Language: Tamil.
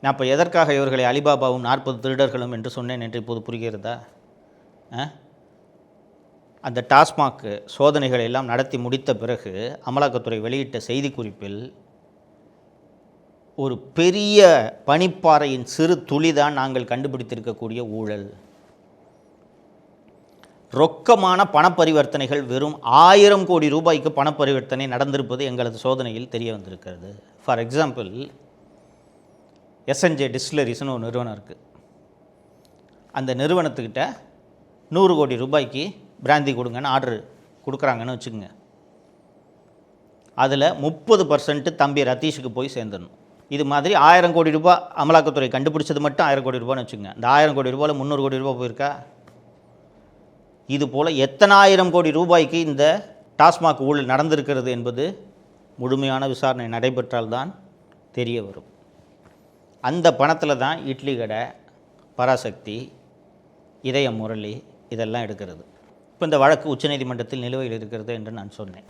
நான் இப்போ எதற்காக இவர்களை அலிபாபாவும் 40 திருடர்களும் என்று சொன்னேன் என்று இப்போது புரிகிறதா? அந்த டாஸ்மாக் சோதனைகளை எல்லாம் நடத்தி முடித்த பிறகு அமலாக்கத்துறை வெளியிட்ட செய்திக்குறிப்பில் ஒரு பெரிய பனிப்பாறையின் சிறு துளிதான் நாங்கள் கண்டுபிடித்திருக்கக்கூடிய ஊழல். ரொக்கமான பணப்பரிவர்த்தனைகள் வெறும் 1000 கோடி ரூபாய்க்கு பணப்பரிவர்த்தனை நடந்திருப்பது எங்களது சோதனையில் தெரிய வந்திருக்கிறது. ஃபார் எக்ஸாம்பிள், எஸ்என்ஜே டிஸ்டிலரிஸ்னு ஒரு நிறுவனம் இருக்குது. அந்த நிறுவனத்துக்கிட்ட 100 கோடி ரூபாய்க்கு பிராந்தி கொடுங்கன்னு ஆர்டர் கொடுக்குறாங்கன்னு வச்சுக்கோங்க. அதில் 30% தம்பி ரத்தீஷுக்கு போய் சேர்ந்துடணும். இது மாதிரி 1000 கோடி ரூபாய் அமலாக்கத்துறை கண்டுபிடிச்சது மட்டும் 1000 கோடி ரூபான்னு வச்சுக்கோங்க. இந்த 1000 கோடி ரூபாயில் 300 கோடி ரூபாய் போயிருக்கா? இது போல் எத்தனை 1000 கோடி ரூபாய்க்கு இந்த டாஸ்மாக் ஊழல் நடந்திருக்கிறது என்பது முழுமையான விசாரணை நடைபெற்றால்தான் தெரிய வரும். அந்த பணத்தில் தான் இட்லி கடை, பராசக்தி, இதய முரளி இதெல்லாம் எடுக்கிறது. இப்போ இந்த வழக்கு உச்சநீதிமன்றத்தில் நிலுவையில் இருக்கிறது என்று நான் சொன்னேன்.